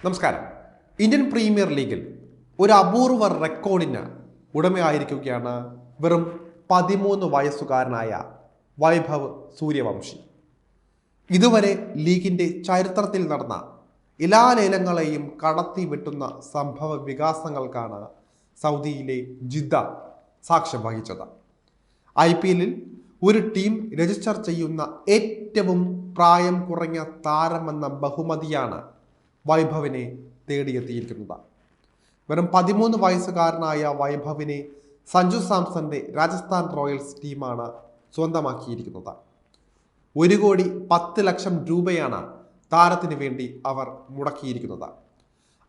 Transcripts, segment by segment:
നമസ്കാരം. Indian premier ലീഗിൽ ഒരു അപൂർവ റെക്കോർഡിന് ഉടമയായിരിക്കുകയാണ് വെറും 13 വയസ്സുകാരനായ വൈഭവ് സൂര്യവംശി. ഇതുവരെ ലീഗിൻ്റെ ചരിത്രത്തിൽ നടന്ന എല്ലാ ലേലങ്ങളെയും കടത്തി വെട്ടുന്ന സംഭവ വികാസങ്ങൾക്കാണ് സൗദിയിലെ ജിദ്ദ സാക്ഷ്യം വഹിച്ചത്. IPL-ൽ ഒരു ടീം രജിസ്റ്റർ ചെയ്യുന്ന ഏറ്റവും പ്രായം കുറഞ്ഞ താരമെന്ന ബഹുമതിയാണ് വൈഭവിനെ തേടിയെത്തിയിരിക്കുന്നത്. വെറും 13 വയസ്സുകാരനായ വൈഭവിനെ സഞ്ജു സാംസന്റെ രാജസ്ഥാൻ റോയൽസ് ടീമാണ് സ്വന്തമാക്കിയിരിക്കുന്നത്. 1,10,00,000 രൂപയാണ് താരത്തിന് വേണ്ടി അവർ മുടക്കിയിരിക്കുന്നത്.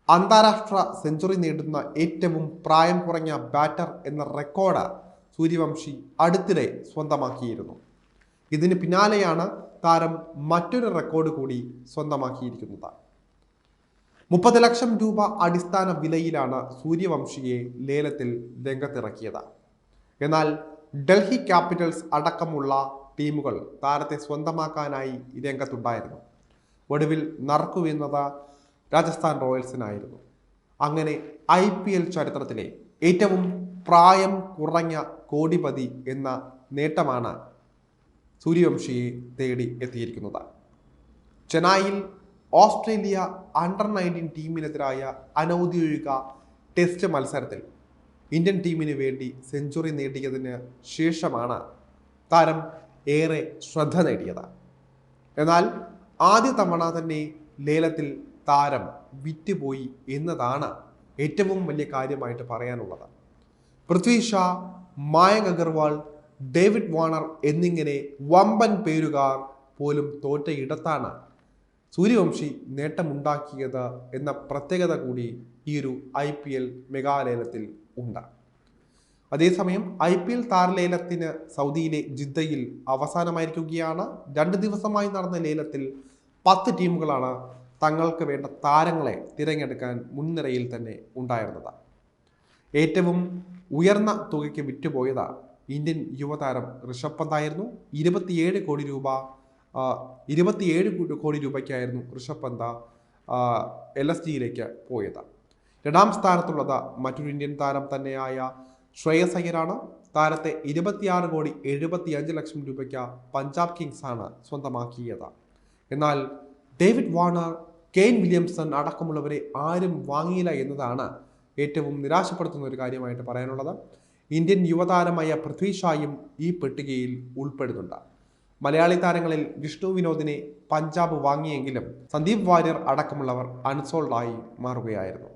അന്താരാഷ്ട്ര സെഞ്ചുറി നേടുന്ന ഏറ്റവും പ്രായം കുറഞ്ഞ ബാറ്റർ എന്ന റെക്കോർഡ് സൂര്യവംശി അടുത്തിടെ സ്വന്തമാക്കിയിരുന്നു. ഇതിന് പിന്നാലെയാണ് താരം മറ്റൊരു റെക്കോർഡ് കൂടി സ്വന്തമാക്കിയിരിക്കുന്നത്. 30 ലക്ഷം രൂപ അടിസ്ഥാന വിലയിലാണ് സൂര്യവംശിയെ ലേലത്തിൽ രംഗത്തിറക്കിയത്. എന്നാൽ ഡൽഹി ക്യാപിറ്റൽസ് അടക്കമുള്ള ടീമുകൾ താരത്തെ സ്വന്തമാക്കാനായി രംഗത്തുണ്ടായിരുന്നു. ഒടുവിൽ നറുക്കുവീണത് രാജസ്ഥാൻ റോയൽസിനായിരുന്നു. അങ്ങനെ IPL ചരിത്രത്തിലെ ഏറ്റവും പ്രായം കുറഞ്ഞ കോടിപതി എന്ന നേട്ടമാണ് സൂര്യവംശിയെ തേടി എത്തിയിരിക്കുന്നത്. ചെന്നൈയിൽ ഓസ്ട്രേലിയ അണ്ടർ-19 ടീമിനെതിരായ അനൗദ്യോഗിക ടെസ്റ്റ് മത്സരത്തിൽ ഇന്ത്യൻ ടീമിന് വേണ്ടി സെഞ്ചുറി നേടിയതിന് ശേഷമാണ് താരം ഏറെ ശ്രദ്ധ നേടിയത്. എന്നാൽ ആദ്യ തവണ തന്നെ ലേലത്തിൽ താരം വിറ്റുപോയി എന്നതാണ് ഏറ്റവും വലിയ കാര്യമായിട്ട് പറയാനുള്ളത്. പൃഥ്വി ഷാ, മായങ്ക് അഗർവാൾ, ഡേവിഡ് വാർണർ എന്നിങ്ങനെ വമ്പൻ പേരുകാർ പോലും തോറ്റ ഇടത്താണ് സൂര്യവംശി നേട്ടമുണ്ടാക്കിയത് എന്ന പ്രത്യേകത കൂടി ഈ ഒരു IPL മെഗാലേലത്തിൽ ഉണ്ട്. അതേസമയം IPL താരലേലത്തിന് സൗദിയിലെ ജിദ്ദയിൽ അവസാനമായിരിക്കുകയാണ്. 2 ദിവസമായി നടന്ന ലേലത്തിൽ 10 ടീമുകളാണ് തങ്ങൾക്ക് വേണ്ട താരങ്ങളെ തിരഞ്ഞെടുക്കാൻ മുൻനിരയിൽ തന്നെ ഉണ്ടായിരുന്നത്. ഏറ്റവും ഉയർന്ന തുകയ്ക്ക് വിറ്റുപോയത് ഇന്ത്യൻ യുവതാരം ഋഷഭ് പന്തായിരുന്നു. 27 കോടി രൂപയ്ക്കായിരുന്നു ഋഷഭ് പന്ത് LSGയിലേക്ക് പോയത്. 2ാം സ്ഥാനത്തുള്ളത് മറ്റൊരു ഇന്ത്യൻ താരം തന്നെയായ ശ്രേയസ് അയ്യരാണ്. താരത്തെ 26,75,00,000 രൂപയ്ക്ക് പഞ്ചാബ് കിങ്സ് ആണ് സ്വന്തമാക്കിയത്. എന്നാൽ ഡേവിഡ് വാർണർ, കെയ്ൻ വില്യംസൺ അടക്കമുള്ളവരെ ആരും വാങ്ങിയില്ല എന്നതാണ് ഏറ്റവും നിരാശപ്പെടുത്തുന്ന ഒരു കാര്യമായിട്ട് പറയാനുള്ളത്. ഇന്ത്യൻ യുവതാരമായ പൃഥ്വി ഷായും ഈ പട്ടികയിൽ ഉൾപ്പെടുന്നുണ്ട്. മലയാളി താരങ്ങളിൽ വിഷ്ണു വിനോദിനെ പഞ്ചാബ് വാങ്ങിയെങ്കിലും സന്ദീപ് വാര്യർ അടക്കമുള്ളവർ അൺസോൾഡായി മാറുകയായിരുന്നു.